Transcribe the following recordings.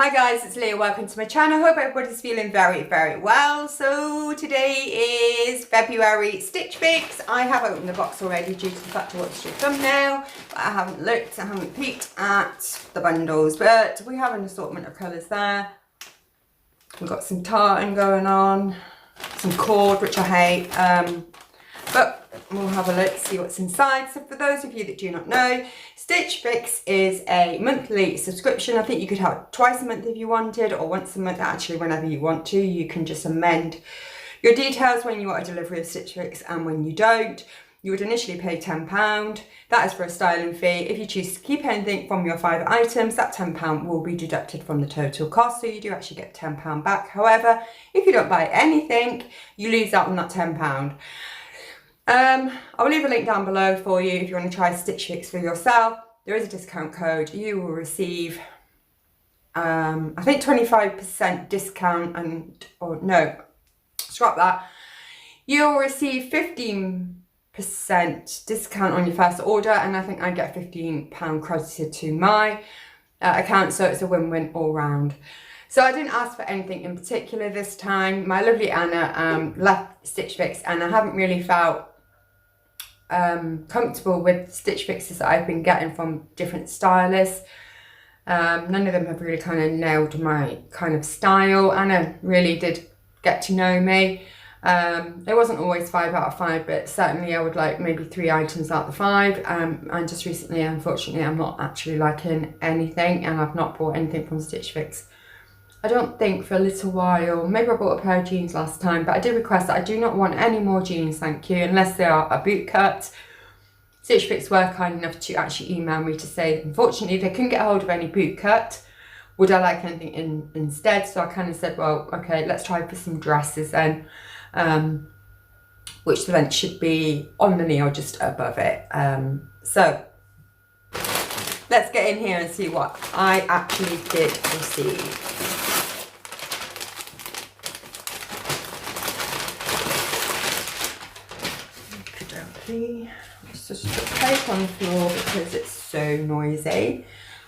Hi guys, it's Leah. Welcome to my channel. Hope everybody's feeling very well. So today is February Stitch Fix. I have opened the box already due to the fact I watched your thumbnail, but I haven't looked, I haven't peeked at the bundles, but we have an assortment of colours there. We've got some tartan going on, some cord, which I hate, but we'll have a look, see what's inside. So for those of you that do not know, Stitch Fix is a monthly subscription. I think you could have it twice a month if you wanted, or once a month, actually whenever you want to. You can just amend your details when you want a delivery of Stitch Fix and when you don't. You would initially pay £10. That is for a styling fee. If you choose to keep anything from your 5 items, that £10 will be deducted from the total cost, so you do actually get £10 back. However, if you don't buy anything, you lose out on that £10. I'll leave a link down below for you if you want to try Stitch Fix for yourself. There is a discount code. You will receive, I think 25% discount scrap that. You'll receive 15% discount on your first order, and I think I get £15 credited to my account, so it's a win-win all round. So I didn't ask for anything in particular this time. My lovely Anna left Stitch Fix, and I haven't really felt comfortable with Stitch Fixes that I've been getting from different stylists. None of them have really kind of nailed my kind of style. Anna really did get to know me. It wasn't always 5 out of 5, but certainly I would like maybe 3 items out of the 5. And just recently, unfortunately, I'm not actually liking anything, and I've not bought anything from Stitch Fix, I don't think, for a little while. Maybe I bought a pair of jeans last time, but I did request that I do not want any more jeans, thank you, unless they are a boot cut. Stitch Fix were kind enough to actually email me to say, unfortunately, they couldn't get hold of any boot cut. Would I like anything instead? So I kind of said, well, okay, let's try for some dresses then, which the length should be on the knee or just above it. So let's get in here and see what I actually did receive. Let's just put tape on the floor because it's so noisy.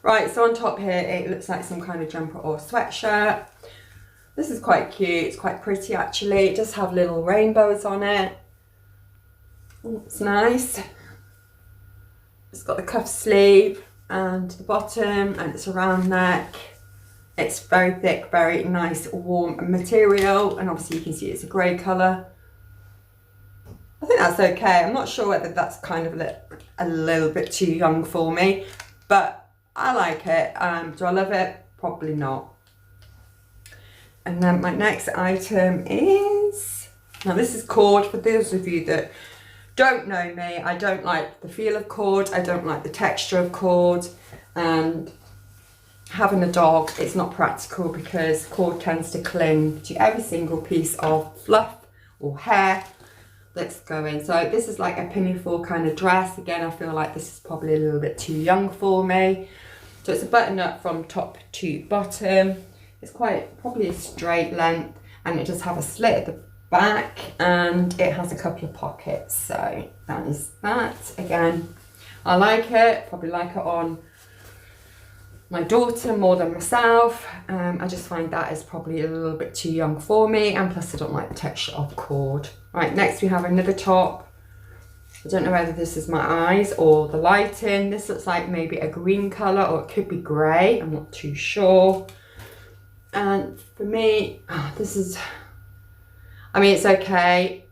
Right, so on top here it looks like some kind of jumper or sweatshirt. This is quite cute, it's quite pretty actually. It does have little rainbows on it. It's nice. It's got the cuff sleeve and the bottom, and it's a round neck. It's very thick, very nice warm material, and obviously you can see it's a grey colour. I think that's okay. I'm not sure whether that's kind of a little bit too young for me, but I like it. Do I love it? Probably not. And then my next item is, now this is cord. For those of you that don't know me, I don't like the feel of cord. I don't like the texture of cord, and having a dog, it's not practical because cord tends to cling to every single piece of fluff or hair that's going. So this is like a pinafore kind of dress. Again, I feel like this is probably a little bit too young for me. So it's a button up from top to bottom. It's probably a straight length, and it does have a slit at the back, and it has a couple of pockets. So that is that. Again, I like it. Probably like it on my daughter more than myself. I just find that is probably a little bit too young for me, and plus I don't like the texture of cord. Right, next we have another top. I don't know whether this is my eyes or the lighting. This looks like maybe a green colour, or it could be grey, I'm not too sure. And for me, this is, I mean, it's okay.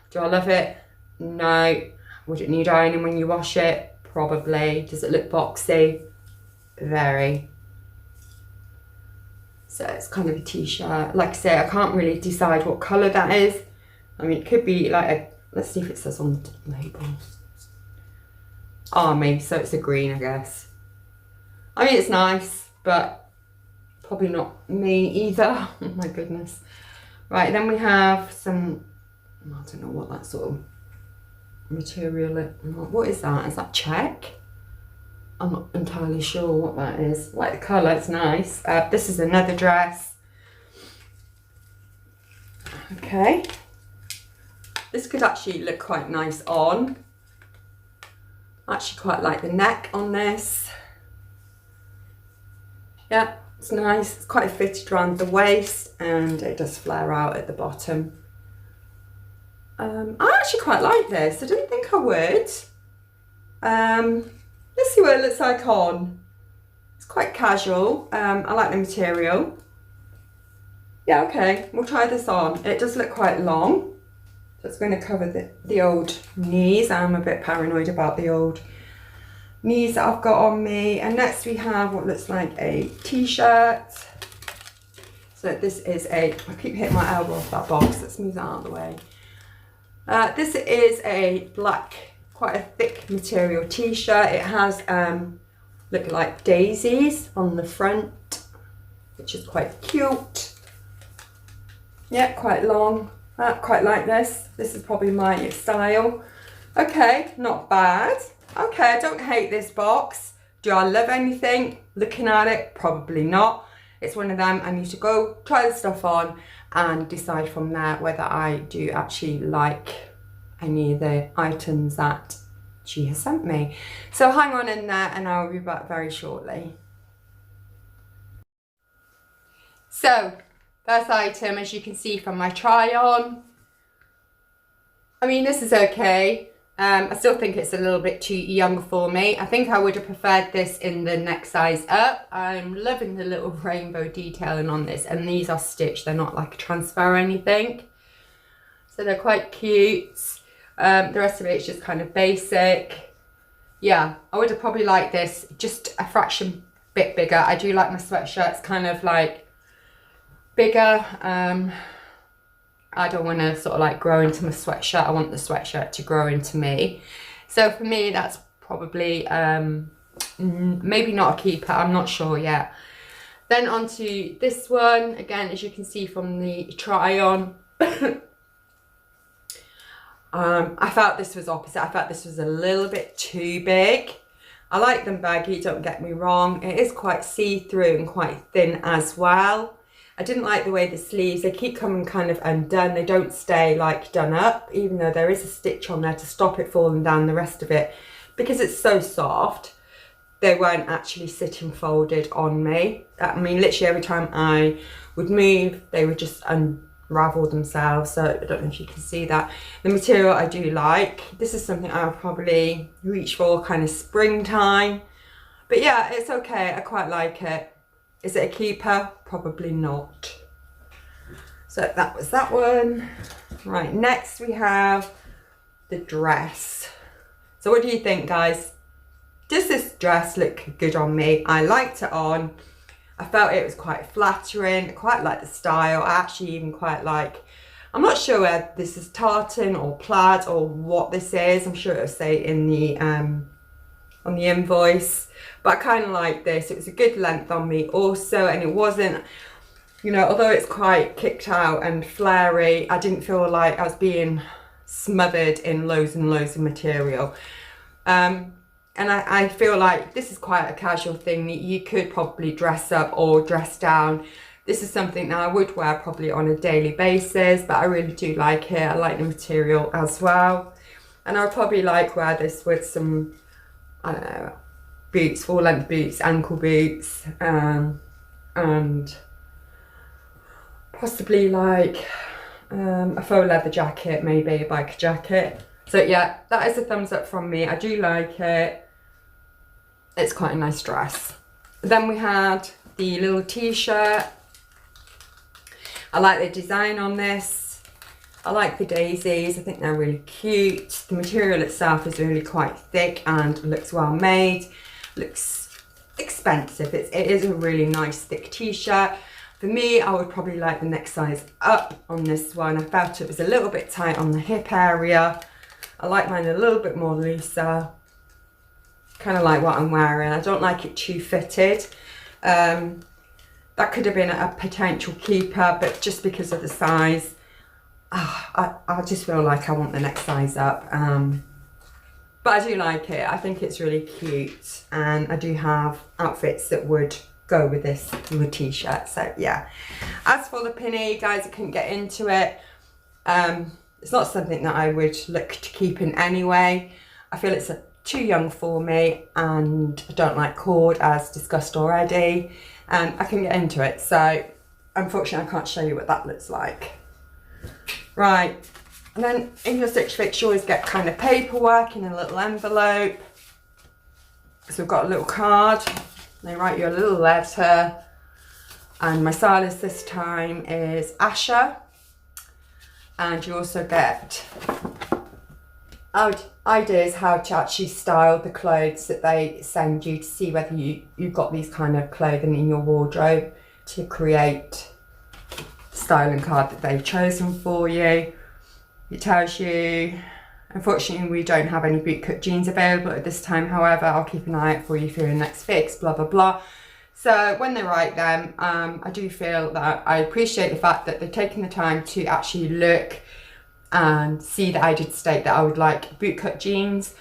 Do I love it? No. Would it need ironing when you wash it? Probably. Does it look boxy? Very. So it's kind of a t-shirt. Like I say, I can't really decide what colour that is. I mean, it could be like a, let's see if it says on the label. Army, so it's a green, I guess. I mean, it's nice, but probably not me either. Oh my goodness. Right, then we have some, I don't know what that sort of material is. What is that? Is that check? I'm not entirely sure what that is. I like the colour, it's nice. This is another dress. Okay. This could actually look quite nice on. I actually quite like the neck on this. Yeah, It's nice, it's quite fitted around the waist and it does flare out at the bottom. I actually quite like this. I didn't think I would. Let's see what it looks like on. It's quite casual. I like the material. Yeah, okay, we'll try this on. It does look quite long. So it's going to cover the old knees. I'm a bit paranoid about the old knees that I've got on me. And next we have what looks like a t-shirt. So this is I keep hitting my elbow off that box. Let's move that out of the way. This is a black, quite a thick material t-shirt. It has look like daisies on the front, which is quite cute. Yeah, quite long. Quite like this. This is probably my style. Okay, not bad. Okay, I don't hate this box. Do I love anything? Looking at it, probably not. It's one of them, I need to go try the stuff on and decide from there whether I do actually like any of the items that she has sent me. So hang on in there and I'll be back very shortly. So, first item, as you can see from my try on, I mean, this is okay. I still think it's a little bit too young for me. I think I would have preferred this in the next size up. I'm loving the little rainbow detailing on this, and these are stitched. They're not like a transfer or anything. So they're quite cute. The rest of it is just kind of basic. Yeah, I would have probably liked this just a fraction bit bigger. I do like my sweatshirts kind of like bigger. I don't want to sort of like grow into my sweatshirt. I want the sweatshirt to grow into me. So for me, that's probably maybe not a keeper. I'm not sure yet. Then onto this one. Again, as you can see from the try on, I felt this was opposite. I felt this was a little bit too big. I like them baggy, don't get me wrong. It is quite see-through and quite thin as well. I didn't like the way the sleeves, they keep coming kind of undone. They don't stay like done up, even though there is a stitch on there to stop it falling down the rest of it. Because it's so soft, they weren't actually sitting folded on me. I mean, literally every time I would move, they would just unravel themselves. So I don't know if you can see that. The material I do like. This is something I'll probably reach for kind of springtime. But yeah, it's okay. I quite like it. Is it a keeper? Probably not. So that was that one. Right, next we have the dress. So what do you think, guys? Does this dress look good on me? I liked it on. I felt it was quite flattering. I quite like the style. I actually even quite like, I'm not sure whether this is tartan or plaid or what this is. I'm sure it'll say in the on the invoice, but I kind of like this. It was a good length on me also, and it wasn't, you know, although it's quite kicked out and flary, I didn't feel like I was being smothered in loads and loads of material. And I feel like this is quite a casual thing that you could probably dress up or dress down. This is something that I would wear probably on a daily basis, but I really do like it. I like the material as well. And I'll probably like wear this with some, I don't know, boots, full length boots, ankle boots, and possibly like a faux leather jacket, maybe a biker jacket. So yeah, that is a thumbs up from me. I do like it. It's quite a nice dress. Then we had the little t-shirt. I like the design on this. I like the daisies. I think they're really cute. The material itself is really quite thick and looks well made. Looks expensive. It is a really nice thick t-shirt. For me, I would probably like the next size up on this one. I felt it was a little bit tight on the hip area. I like mine a little bit more looser. Kind of like what I'm wearing. I don't like it too fitted. That could have been a potential keeper, but just because of the size, I just feel like I want the next size up. But I do like it. I think it's really cute, and I do have outfits that would go with this little t-shirt. So yeah. As for the pinny, guys, I couldn't get into it. It's not something that I would look to keep in anyway. I feel it's too young for me, and I don't like cord, as discussed already. and I can get into it. So unfortunately I can't show you what that looks like. Right, and then in your Stitch Fix you always get kind of paperwork in a little envelope. So we've got a little card, they write you a little letter, and my stylist this time is Asha. And you also get ideas how to actually style the clothes that they send you, to see whether you've got these kind of clothing in your wardrobe to create the styling card that they've chosen for you. It tells you, unfortunately we don't have any bootcut jeans available at this time, however I'll keep an eye out for you for your next fix, blah blah blah. So when they write them, I do feel that I appreciate the fact that they've taken the time to actually look and see that I did state that I would like bootcut jeans.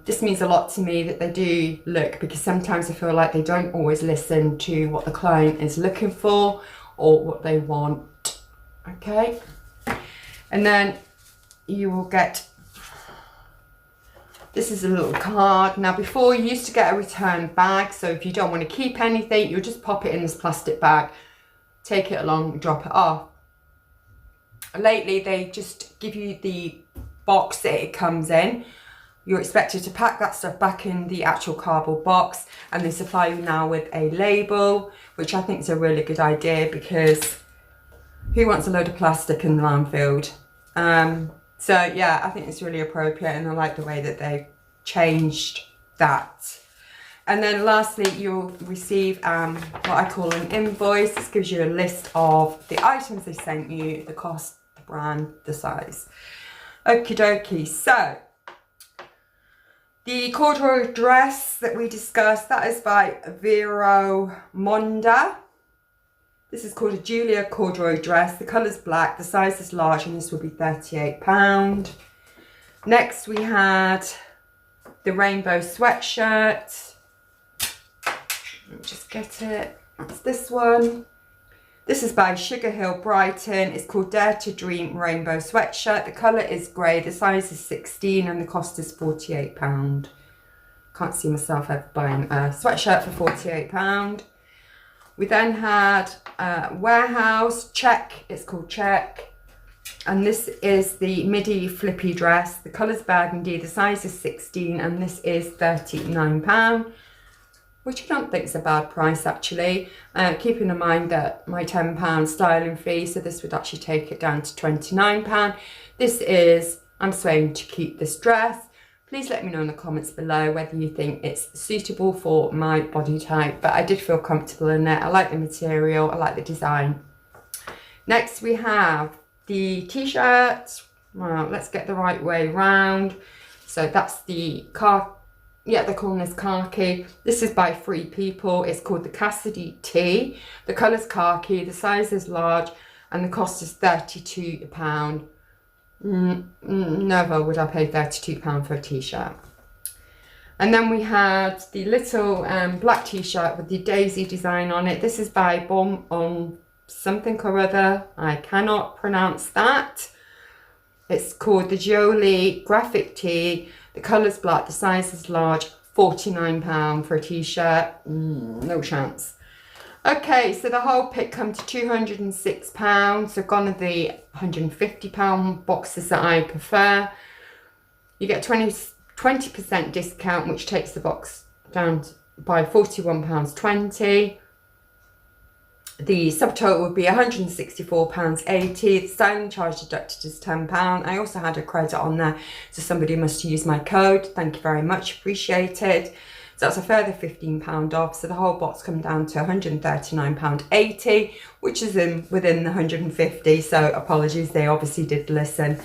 This means a lot to me that they do look, because sometimes I feel like they don't always listen to what the client is looking for or what they want. Okay, and then you will get, this is a little card. Now before you used to get a return bag, so if you don't want to keep anything, you'll just pop it in this plastic bag, take it along and drop it off. Lately they just give you the box that it comes in. You're expected to pack that stuff back in the actual cardboard box, and they supply you now with a label, which I think is a really good idea, because who wants a load of plastic in the landfill? So yeah, I think it's really appropriate, and I like the way that they've changed that. And then lastly, you'll receive what I call an invoice. This gives you a list of the items they sent you, the cost, the brand, the size. Okie dokie. So the corduroy dress that we discussed, that is by Vero Monda. This is called a Julia corduroy dress. The colour's black, the size is large, and this will be £38. Next we had the rainbow sweatshirt. Let me just get it. That's this one. This is by Sugar Hill Brighton. It's called Dare to Dream rainbow sweatshirt. The colour is grey, the size is 16, and the cost is £48. Can't see myself ever buying a sweatshirt for £48. We then had Warehouse Check, it's called Check, and this is the midi flippy dress. The colour's burgundy, the size is 16, and this is £39, which I don't think is a bad price actually, keeping in mind that my £10 styling fee, so this would actually take it down to £29. This is, I'm swaying to keep this dress. Please let me know in the comments below whether you think it's suitable for my body type, but I did feel comfortable in it. I like the material, I like the design. Next we have the t-shirt. Well, let's get the right way round. So that's the yeah, they're calling this khaki. This is by Free People. It's called the Cassidy Tee. The colour's khaki, the size is large, and the cost is £32. Never would I pay £32 for a t-shirt. And then we had the little black t-shirt with the daisy design on it. This is by Bomb on something or other. I cannot pronounce that. It's called the Jolie graphic tee. The colour's black, the size is large, £49 for a t-shirt. No chance. Okay, so the whole pick comes to £206. So gone are the £150 boxes that I prefer. You get 20% discount, which takes the box down by £41.20. The subtotal would be £164.80. The styling charge deducted is £10. I also had a credit on there, so somebody must use my code. Thank you very much, appreciated. So that's a further £15 off. So the whole box comes down to £139.80, which is within the £150. So apologies, they obviously did listen.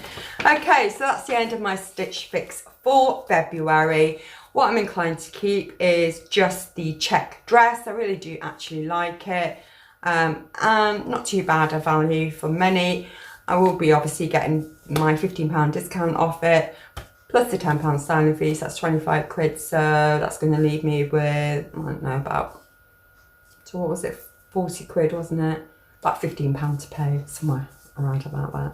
Okay, so that's the end of my Stitch Fix for February. What I'm inclined to keep is just the check dress. I really do actually like it. And not too bad a value for money. I will be obviously getting my £15 discount off it, plus the £10 styling fees. That's 25 quid, so that's going to leave me with, I don't know, about, so what was it, 40 quid, wasn't it? About £15 to pay, somewhere around about that.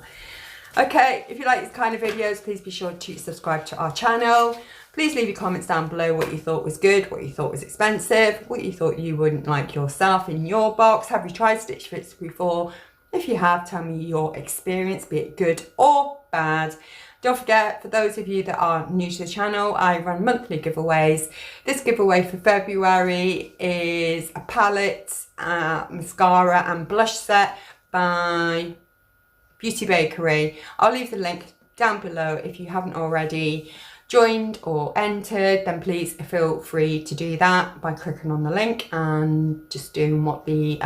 Okay, if you like these kind of videos, please be sure to subscribe to our channel. Please leave your comments down below what you thought was good, what you thought was expensive, what you thought you wouldn't like yourself in your box. Have you tried Stitch Fix before? If you have, tell me your experience, be it good or bad. Don't forget, for those of you that are new to the channel, I run monthly giveaways. This giveaway for February is a palette, mascara and blush set by Beauty Bakery. I'll leave the link down below. If you haven't already joined or entered, then please feel free to do that by clicking on the link and just doing what the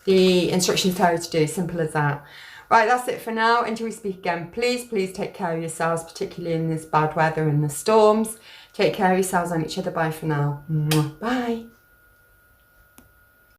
instructions tell you to do. Simple as that. Right, that's it for now. Until we speak again, please take care of yourselves, particularly in this bad weather and the storms. Take care of yourselves and each other. Bye for now. Bye.